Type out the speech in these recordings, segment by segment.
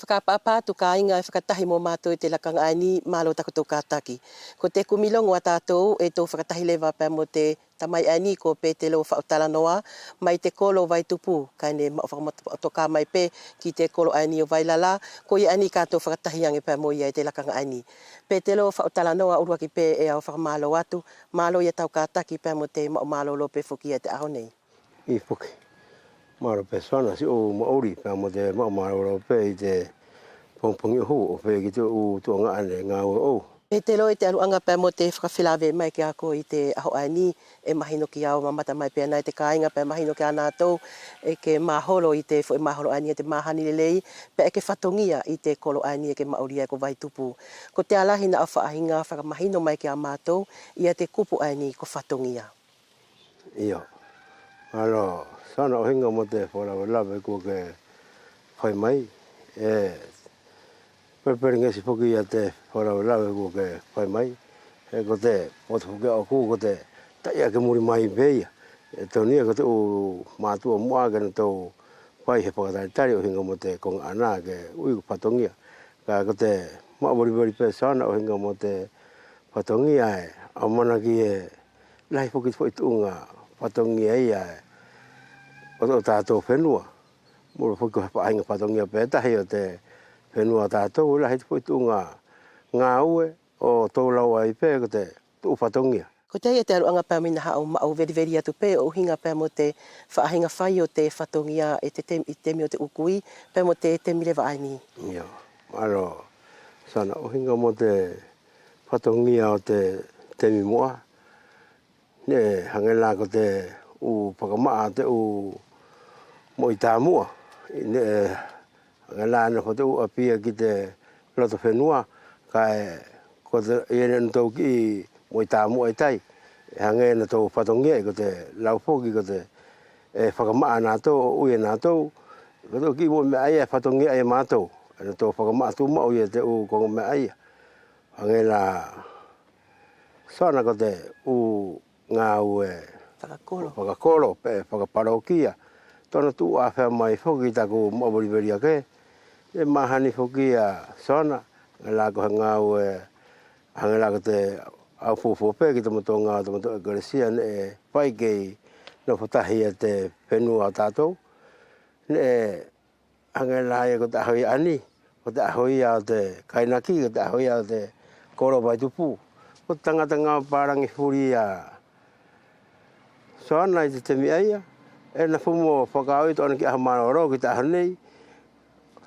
Whakapapatu ka inga e whakatahi mō mātou te lakanga ai ni mālo takoto kātaki. Ko te kumilongo a tātou e tō whakatahi lewa pēr mo te tamai ai ni ko pētelo whaotala noa mai te kolo vai tupu. Kaine ma whakatoka mai pē ki te kolo ai ni o Vailala. Ko i ani kātou whakatahi ange pēr mo ia e te lakanga ai ni. Pētelo whaotala noa urua ki pē e au whakamālo atu. Mālo ia tau kātaki pēr mo te mālo lope whuki e te aho nei. I whuki. Maro pe swana si o maori pa mo te maro pe I te pongpongi ho o pe ki te o to nga ane nga o. E te loe te aruanga pē mo te whakawhilawe mai ki ako I te aho ai ni e mahino ki au mamata mai pē nei te kāinga pē mahino ki ana tau e ke maholo I te fo e maholo ai ni e te mahani lelei pē e ke whatongia I te kolo ai ni e ke maoria ko vai tupu. Ko te alahi na au whaahinga whakamahino mai ki a mātou ia te kupu ai ni ko whatongia. Ia. Alo. Sana o hinga mo te whora lawe ko ke whai mai. Peperi ngesi whuki ia te whora lawe ko ke whai mai. He ko te motu whuki au ko te taia ke muri mai beia. E tau nia ko te o mātua mua ke na tau whai he whakatari o hinga mo te konga ana ke ui ko whatongia. Ka ko te maawari pe sana o hinga mo te whatongia e. Au mana ki e lahi whuki whai tuunga whatongia ia e. O tātou whenua. Mura whuki hapainga whatongia pētahi o te whenua tātou. Ula hei whuki ngā ue o tō lau ai pē ko te tū whatongia. Ko te ia te aruanga pēr mina hao mau veri atu pē o hinga pēr mo te whaahinga whai o te whatongia e te temi o te ukui pēr mo te temi lewa ai ni. Ia. Aro. Sana o hinga mo te whatongia o te temi moa. Ne hangela ko te u whakamaa te u mo I tā mua. Ngā na ko te ua pia ki te loto whenua. Kai ko te iene tau ki mo I tā mua I tai. Hange na tau whatongia ko te laupoki ko te whakamaa nā tau, ui nā tau. Ko tau ki mo me aia whatongia ai mātou. Na tau whakamaa tu mau I te u kongo me aia. Hange na sana ko te u ngā ue whakakolo, whakaparokia. Tona tu a whea mai whoki taku mawariveri ake. E mahani whoki a sona. Ngā ko ngā ue hangela ko te au fufupe ki te moto ngā te moto ekeresia ne e pai kei no whatahi a te whenua tātou. Ne e hangela e ko te ahoi ani. Ko te ahoi a te kainaki, ko te ahoi a te koro vai tupu. Ko tangata ngā pārangi huri a soana I te temi aia. E na fumo whakaoi tōna ki aha mana oro ki te aha nei.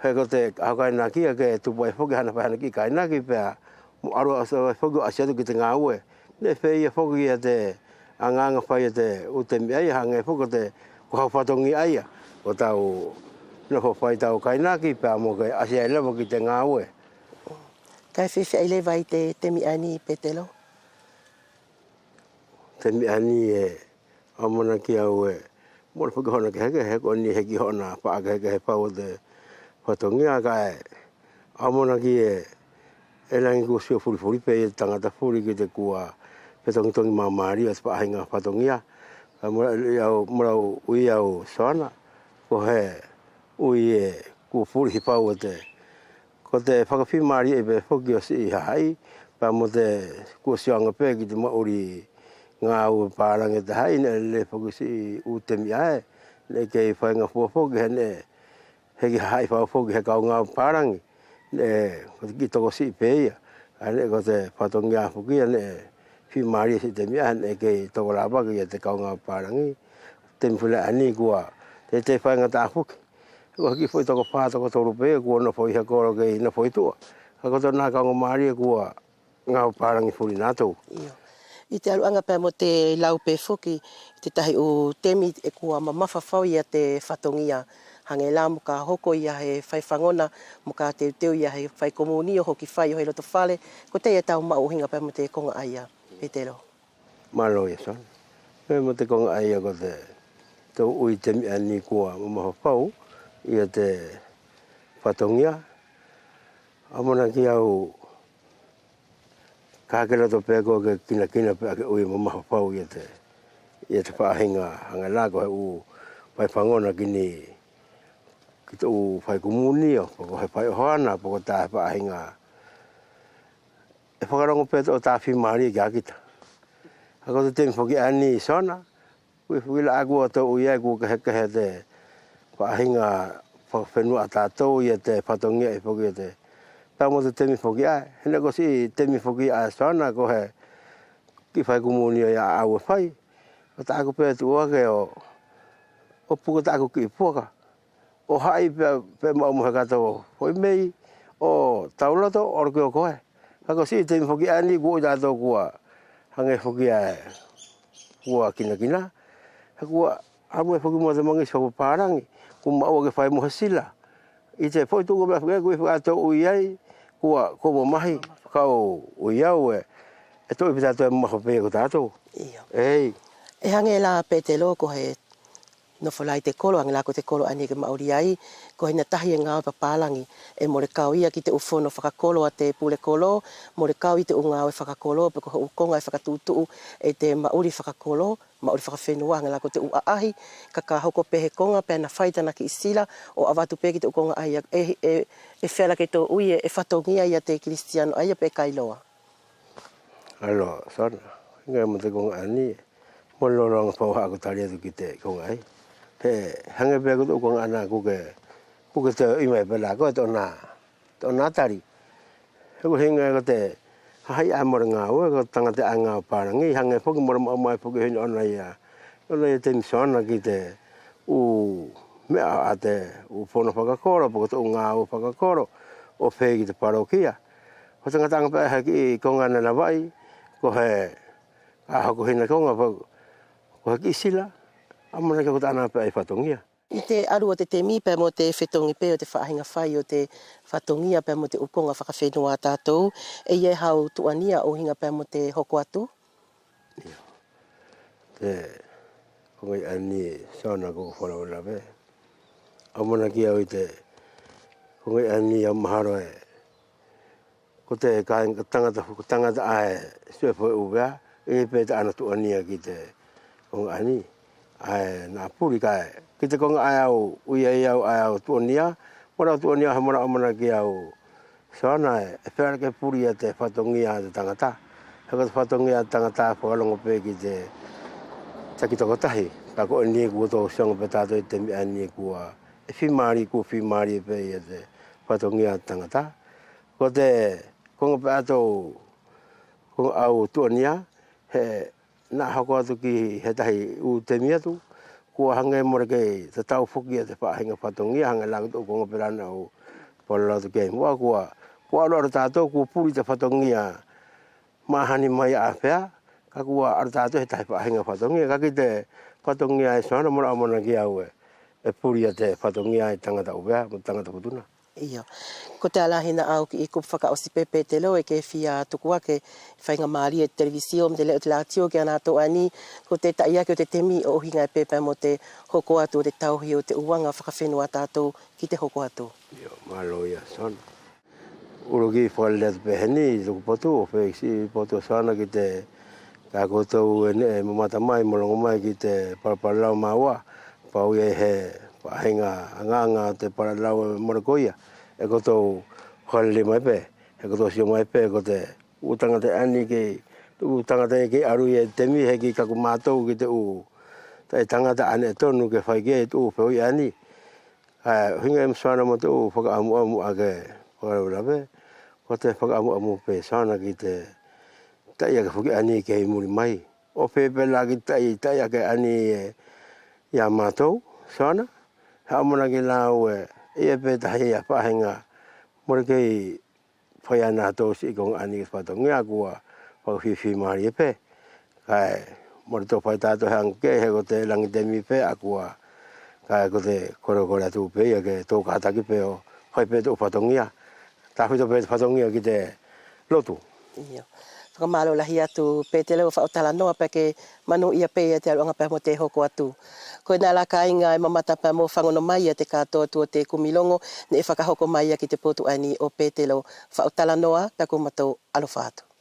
He ko te aha kainaki a ke tupu e whoki hana whahana ki kainaki pēr. Mo aru asa whoki o asiatu ki te ngā ue. Ne whei a whoki a te anganga whai a te u temi aia hanga e whoki te kuhau whatongi aia. Ko tau nofo whai tau kainaki pēr mo ke asia e lewa ki te ngā ue. Kai whiwhi ai lewa I te temi ani Pētelo? Temi ani e amana ki au e. Mora whuki hona ke heke, heko ni heki hona paaka heke he pau te whatongia ka e. Amana ki e langi kua sio furi pe e tangata furi ki te kua petongitongi mamari o te paahinga whatongia. Mora ui au soana, ko he ui e kua furi hi pau o te. Ko te whakawhimari e pe whuki o si hai, pa mo te kua sioanga pe ki te mauri ngā ua pārange te hai ne le whakusi U temi ae. Ne kei whainga fuafoki he ne heki hai whaufoki he kau ngā pārange. Ne ko te ki toko si peia. Ne ko te whatongi a whukia ne whimari si temi ae ne kei toko rāpaki e te kau ngā pārange. Temi while ani kua te whainga tā whuki. Ko heki whui toko whātoko toru peia kua na whui he koro kei na whui tua. Ko tō nā kau ngā maria kua ngā pārange whuri nātou. I te aruanga pēr mo te lau pē whuki, te tahi o temi e kua mamawhawhau ia te whatongia. Hange la mo ka hoko ia he whai whangona, mo ka teu ia he whai komuni o hoki whai o he loto whale. Ko te ia tau mau hinga pēr mo te konga aia, Pētelo. Malo ia son. Pēr mo te konga aia ko te tau ui temi ani kua mamawhawhau ia te whatongia. Amona ki au kākera to pēko ke kina pē ake ui mamawhau ia te whaahinga hanga lāko he u pai whangona ki ki tu fai kumuni o ko he pai hoana po ta pa hinga e whakarongo pe o ta fi mari ki akita ako te temi whaki ani sona wila agu o tau ia ku ka he te pa hinga whenua tātou ia te whatongia e whaki te tau mo te temi whaki ai hina ko si temi whaki ai sona ko he ki whai kumuni o ia au e whai o ta aku pe tu ake o puka ta aku ki puka o hai pe mau mo kata o hoi mei o taulato o ko koe ako si te foki ani go da to ko hange foki ai ko kina ako amo foki mo de mangi so parangi ko mau ke fai mo hasila i te foi tu ko ba ko to uiai ko mo mai ka o iau e to i pita to mo pe ko tato ei e hange la pe te loko he no folai te kolo ang lako te kolo ani ke maori ai ko hina tahi ngā papalangi e mo le kau ia ki te ufono whakakolo a te pule kolo mo le kau i te unga e whakakolo pe ko ukonga e whakatutu e te maori whakakolo maori whakawhenua ang lako te uaahi ka hoko pehe konga pe na whaitana ki isila o awatu pe ki te ukonga ai e whera ke tō ui e whatongia ia te Kristiano ai pe kailoa alo sona ngai mo te konga ani mo lorong pau ha ko tali tu ki te konga ai he hange pe ko ko ana ku ke te i mai pela ko to na tari he ko hinga ko te hai amor nga o ko tanga te anga pa ngi hange pok mo mai pok hin ona ya te sona ki te u me ate u fono pa ko pok to nga o pa ko o fe ki te parokia ko tanga pa ha ki ko ngana na vai ko he a ko hina ko nga ko ki sila amana ka tana pe whatongia. I te aru o te temi pe mo te whetongi pe o te whaahinga whai o te whatongia pe mo te ukonga whakawhenua tātou e ie hau tuania o hinga pe mo te hoko atu? Te kongai ani sauna ko whanau lawe. Amana ki au i te kongai ani a maharo e ko te tangata ae suepo e uwea e pe te ana tuania ki te kongai ani. Ai na puri kai kita ko ai au ui au tuania mora tuania mora amana ki au sona e fer ke puri te fatongia te tangata he ko fatongia tangata ko longo pe ki te taki to tahi ka ko ni ku to song pe ta te mi ani ku e fi mari pe te fatongia tangata ko te ko pa to ko au tuania he na hako atu ki he tahi u te mia tu kua hange more ke te tau whuki e te whaahinga whatongia hange lang tu konga perana o pala tu kei mua kua alo tātou kua puri te whatongia mahani mai a whea ka kua alo tātou he tahi whaahinga whatongia ka ki te whatongia e soana mora amona ki au e puri e te whatongia e tangata uwea mo tangata kutuna. Ia. Ko te alahina au ki i kupu whakaosi pepe te lo e ke whia tukua ke whainga maari e televisio me te leo te latio ke anato ani ko te taia ke o te temi o hinga e pepe mo te hoko atu o te tauhi o te uanga whakawhenua tātou ki te hoko atu. Ia, malo ia son. Urogi whaleat peheni i tuku potu o wheiksi potu sana ki te ka koutou e mamata mai molongo mai ki te parapalau maua pau ia he pahinga anganga te paralau morakoia e koutou hale mai pe e koutou sio mai pe ko te utanga te ani ke utanga te ke aru e temi he ki kaku mātou ki te u tai tangata ane tonu ke whai ke tu pe ani hinga em sana mo te u whakaamu ake whakaurawe ko te whakaamu pe sana ki te tai ake whuki ani ke muri mai o pepe la ki tai ake ani ia mātou sana hamona ki lau e pe tahi a pahinga mora kei whai ana tō si kong ani ki whatongia kua whau whiwhi maari e pe kai mora tō whai tātou hang ke he ko te langi temi pe a kua kai ko te kore atu pe ia ke tō kātaki pe o whai pe tō whatongia tā hui tō pe whatongia ki te lotu. Ia. Whakamalo lahi atu pe te leo whaotala noa pe ke manu ia pe ia te aluanga pe mo te hoko atu. Koe nā la ka inga e mamata pe mo whangono mai a te katoa tua te kumilongo ne e whakahoko mai a ki te potu ani o pe te leo whaotala noa pe ko matou alofa atu.